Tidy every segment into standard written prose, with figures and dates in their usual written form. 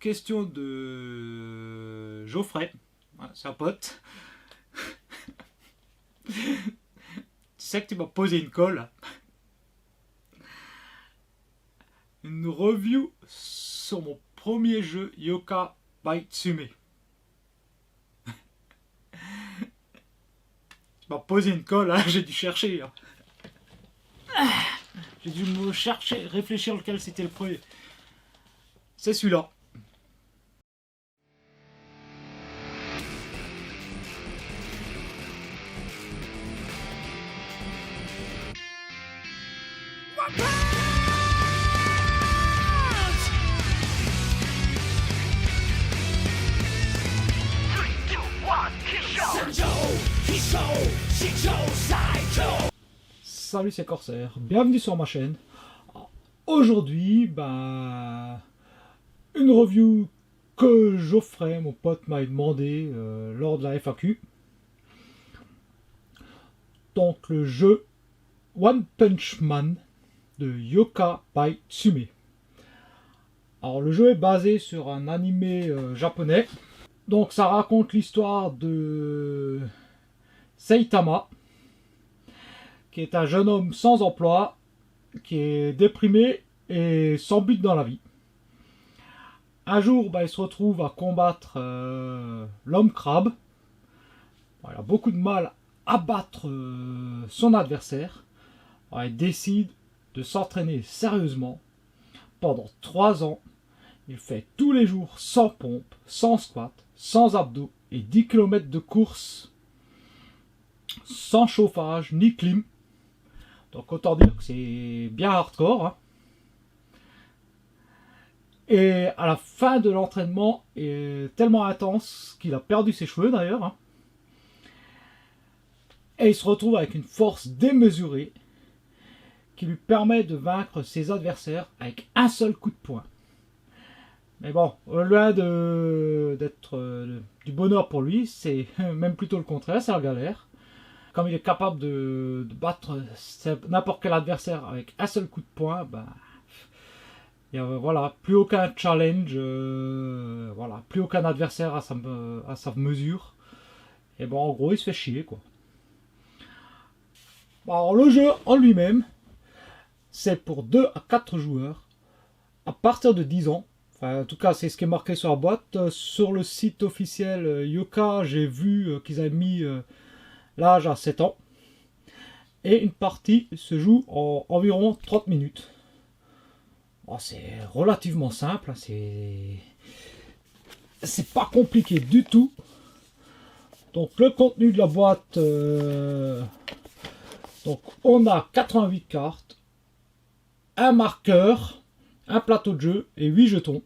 question de Geoffrey, voilà, c'est un pote. Tu sais que tu m'as posé une colle. Une review sur mon premier jeu Yoka by Tsume. Tu m'as posé une colle, hein, j'ai dû chercher. Hein. J'ai dû me chercher, réfléchir lequel c'était le premier. C'est celui-là. Salut, c'est Corsair, bienvenue sur ma chaîne. Aujourd'hui, une review que Geoffrey, mon pote, m'a demandé lors de la FAQ. Donc le jeu One Punch Man de Yoka by Tsume. Alors le jeu est basé sur un animé japonais. Donc ça raconte l'histoire de Saitama, qui est un jeune homme sans emploi, qui est déprimé et sans but dans la vie. Un jour, il se retrouve à combattre l'homme crabe. Il a beaucoup de mal à battre son adversaire. Il décide de s'entraîner sérieusement. Pendant 3 ans, il fait tous les jours sans pompe, sans squat, sans abdos et 10 km de course, sans chauffage ni clim. Donc autant dire que c'est bien hardcore. Hein. Et à la fin de l'entraînement, est tellement intense qu'il a perdu ses cheveux d'ailleurs. Hein. Et il se retrouve avec une force démesurée qui lui permet de vaincre ses adversaires avec un seul coup de poing. Mais bon, loin d'être du bonheur pour lui, c'est même plutôt le contraire, c'est la galère. Comme il est capable de battre n'importe quel adversaire avec un seul coup de poing, il n'y a voilà, plus aucun challenge, voilà, plus aucun adversaire à sa mesure. Et bon, en gros, il se fait chier, quoi. Alors, le jeu en lui-même, c'est pour 2 à 4 joueurs, à partir de 10 ans. Enfin, en tout cas, c'est ce qui est marqué sur la boîte. Sur le site officiel Yoka, j'ai vu qu'ils avaient mis l'âge à 7 ans. Et une partie se joue en environ 30 minutes. Oh, c'est relativement simple. C'est pas compliqué du tout. Donc, le contenu de la boîte. Donc, on a 88 cartes, un marqueur, un plateau de jeu et 8 jetons.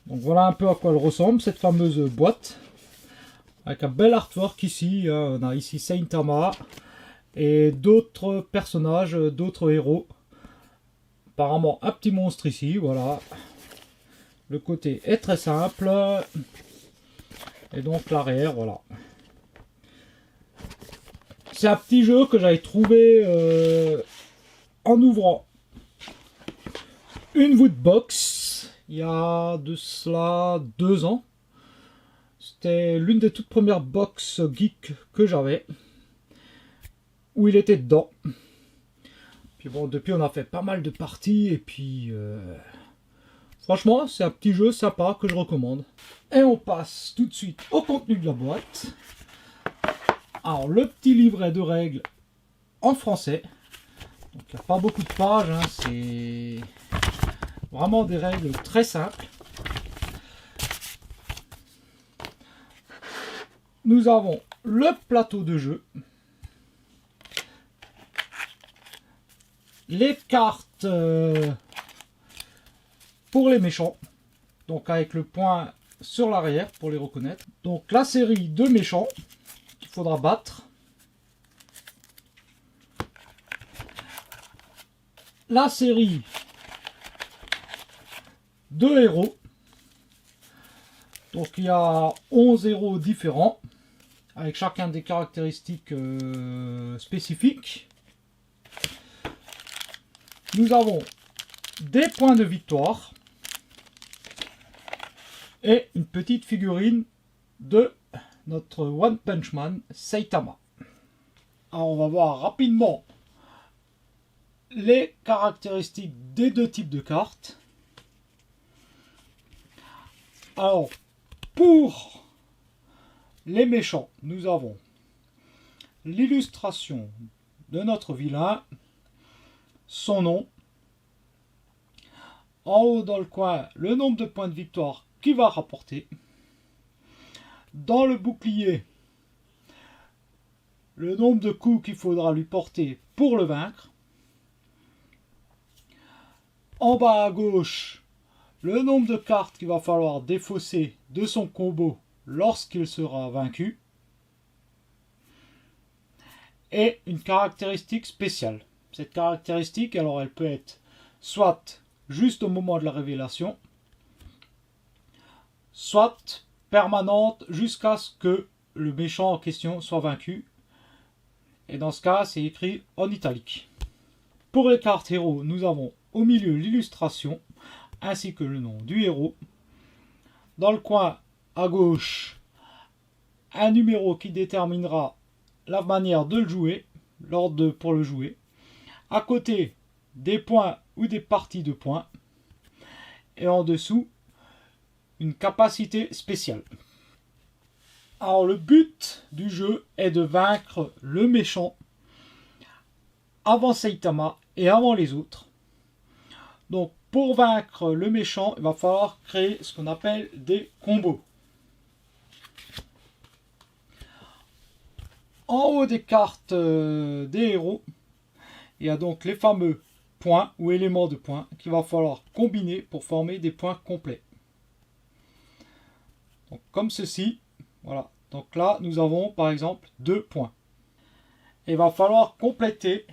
Donc voilà un peu à quoi elle ressemble cette fameuse boîte. Avec un bel artwork ici. On a ici Saitama et d'autres personnages, d'autres héros. Apparemment un petit monstre ici, voilà. Le côté est très simple. Et donc l'arrière, voilà. C'est un petit jeu que j'avais trouvé en ouvrant une Woodbox il y a de cela 2 ans. C'était l'une des toutes premières box geek que j'avais, où il était dedans. Puis bon, depuis on a fait pas mal de parties et puis franchement c'est un petit jeu sympa que je recommande. Et on passe tout de suite au contenu de la boîte. Alors le petit livret de règles en français. Donc il n'y a pas beaucoup de pages, hein, c'est vraiment des règles très simples. Nous avons le plateau de jeu, les cartes pour les méchants, donc avec le point sur l'arrière pour les reconnaître. Donc la série de méchants qu'il faudra battre. La série de héros. Donc il y a 11 héros différents, avec chacun des caractéristiques spécifiques. Nous avons des points de victoire et une petite figurine de notre One Punch Man Saitama. Alors on va voir rapidement les caractéristiques des deux types de cartes. Alors pour les méchants, nous avons l'illustration de notre vilain, son nom, en haut dans le coin le nombre de points de victoire qu'il va rapporter, dans le bouclier le nombre de coups qu'il faudra lui porter pour le vaincre, en bas à gauche le nombre de cartes qu'il va falloir défausser de son combo lorsqu'il sera vaincu, et une caractéristique spéciale. Cette caractéristique, alors elle peut être soit juste au moment de la révélation, soit permanente jusqu'à ce que le méchant en question soit vaincu. Et dans ce cas, c'est écrit en italique. Pour les cartes héros, nous avons au milieu l'illustration ainsi que le nom du héros. Dans le coin à gauche, un numéro qui déterminera la manière de le jouer, l'ordre pour le jouer. À côté, des points ou des parties de points. Et en dessous, une capacité spéciale. Alors le but du jeu est de vaincre le méchant avant Saitama et avant les autres. Donc pour vaincre le méchant, il va falloir créer ce qu'on appelle des combos. En haut des cartes des héros, il y a donc les fameux points ou éléments de points qu'il va falloir combiner pour former des points complets. Donc, comme ceci, voilà. Donc là, nous avons par exemple 2 points. Et il va falloir compléter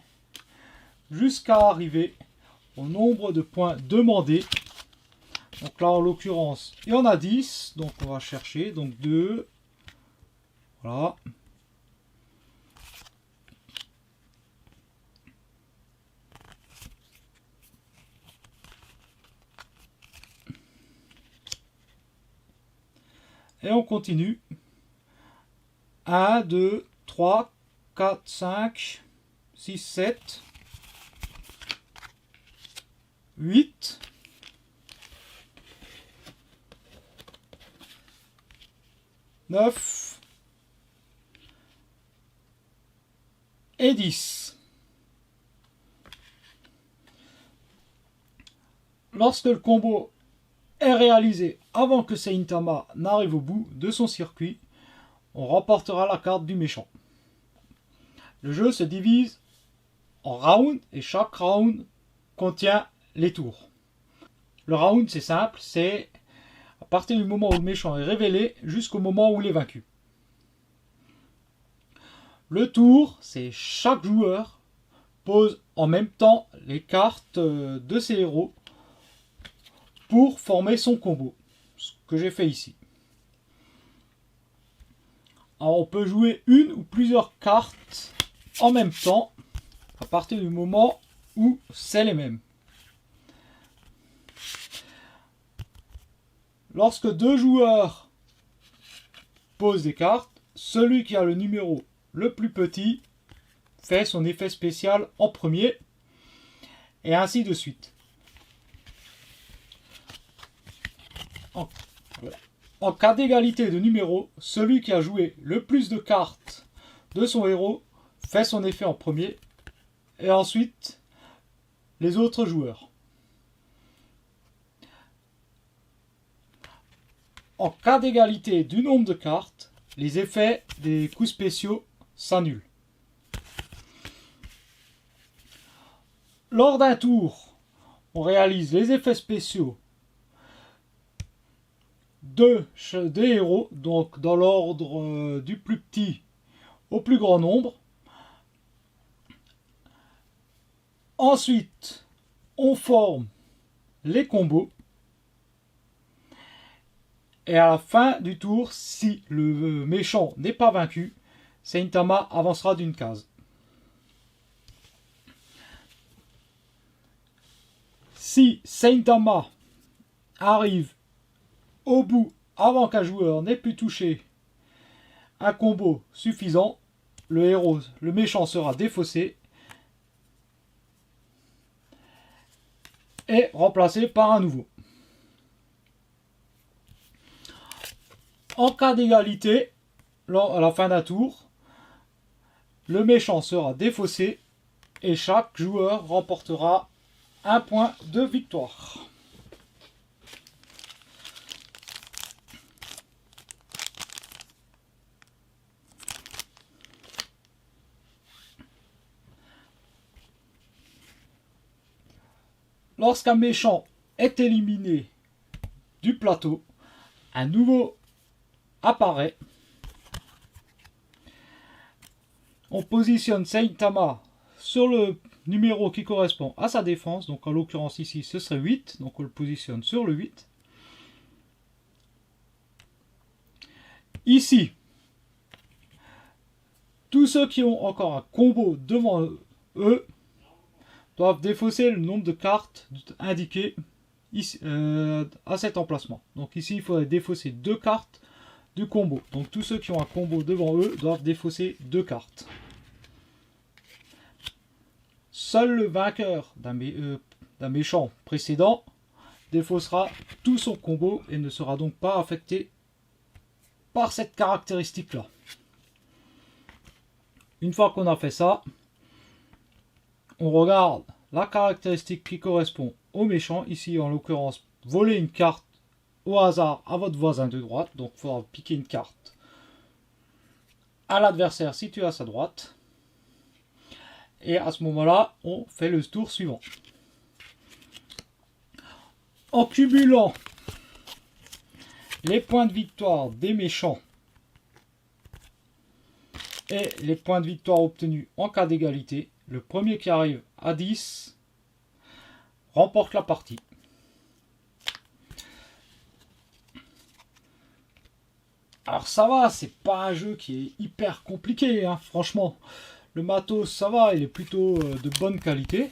jusqu'à arriver au nombre de points demandés. Donc là, en l'occurrence, il y en a 10. Donc on va chercher. Donc 2. Voilà. Et on continue. 1, 2, 3, 4, 5, 6, 7, 8, 9 et 10. Lorsque le combo est réalisé avant que Saitama n'arrive au bout de son circuit, on remportera la carte du méchant. Le jeu se divise en rounds et chaque round contient les tours. Le round, c'est simple, c'est à partir du moment où le méchant est révélé jusqu'au moment où il est vaincu. Le tour, c'est chaque joueur pose en même temps les cartes de ses héros pour former son combo, ce que j'ai fait ici. Alors on peut jouer une ou plusieurs cartes en même temps à partir du moment où c'est les mêmes. Lorsque 2 joueurs posent des cartes, celui qui a le numéro le plus petit fait son effet spécial en premier, et ainsi de suite. En cas d'égalité de numéros, celui qui a joué le plus de cartes de son héros fait son effet en premier, et ensuite les autres joueurs. En cas d'égalité du nombre de cartes, les effets des coups spéciaux s'annulent. Lors d'un tour, on réalise les effets spéciaux des héros, donc dans l'ordre du plus petit au plus grand nombre. Ensuite, on forme les combos. Et à la fin du tour, si le méchant n'est pas vaincu, Saitama avancera d'une case. Si Saint-Ama arrive au bout avant qu'un joueur n'ait pu toucher un combo suffisant, le méchant sera défaussé et remplacé par un nouveau. En cas d'égalité, à la fin d'un tour, le méchant sera défaussé et chaque joueur remportera un point de victoire. Lorsqu'un méchant est éliminé du plateau, un nouveau apparaît. On positionne Saint-Ama sur le numéro qui correspond à sa défense. Donc en l'occurrence ici ce serait 8. Donc on le positionne sur le 8. Ici, tous ceux qui ont encore un combo devant eux doivent défausser le nombre de cartes indiquées ici, à cet emplacement. Donc ici il faudrait défausser 2 cartes du combo. Donc tous ceux qui ont un combo devant eux doivent défausser 2 cartes. Seul le vainqueur d'un méchant précédent défaussera tout son combo et ne sera donc pas affecté par cette caractéristique là. Une fois qu'on a fait ça, on regarde la caractéristique qui correspond au méchant. Ici en l'occurrence, voler une carte au hasard à votre voisin de droite. Donc il faudra piquer une carte à l'adversaire situé à sa droite. Et à ce moment-là, on fait le tour suivant. En cumulant les points de victoire des méchants et les points de victoire obtenus en cas d'égalité, le premier qui arrive à 10 remporte la partie. Alors ça va, c'est pas un jeu qui est hyper compliqué, hein, franchement. Le matos, ça va, il est plutôt de bonne qualité.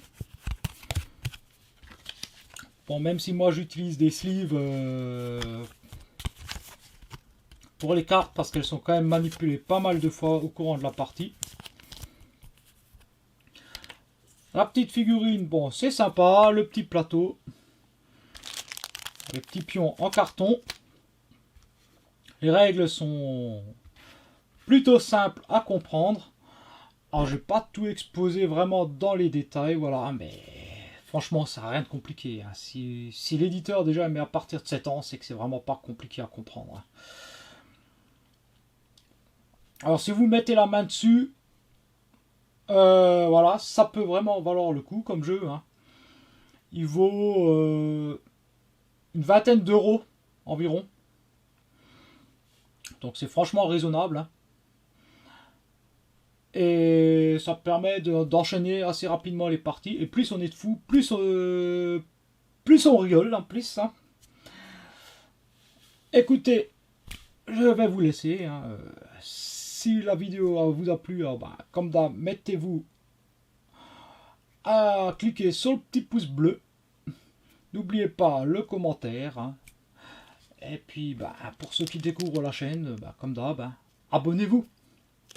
Bon, même si moi j'utilise des sleeves pour les cartes parce qu'elles sont quand même manipulées pas mal de fois au courant de la partie. La petite figurine, bon, c'est sympa. Le petit plateau. Les petits pions en carton. Les règles sont plutôt simples à comprendre. Alors, je vais pas tout exposer vraiment dans les détails, voilà, mais franchement, ça n'a rien de compliqué. Hein. Si l'éditeur déjà met à partir de 7 ans, c'est que c'est vraiment pas compliqué à comprendre. Hein. Alors, si vous mettez la main dessus, voilà, ça peut vraiment valoir le coup comme jeu. Hein. Il vaut une vingtaine d'euros environ. Donc, c'est franchement raisonnable. Hein. Et ça permet d'enchaîner assez rapidement les parties. Et plus on est de fou, plus on rigole en plus. Hein. Écoutez, je vais vous laisser. Hein. Si la vidéo vous a plu, comme d'hab, mettez-vous à cliquer sur le petit pouce bleu. N'oubliez pas le commentaire. Hein. Et puis, pour ceux qui découvrent la chaîne, comme d'hab, abonnez-vous.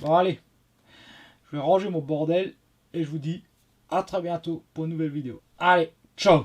Bon, allez. Je vais ranger mon bordel et je vous dis à très bientôt pour une nouvelle vidéo. Allez, ciao!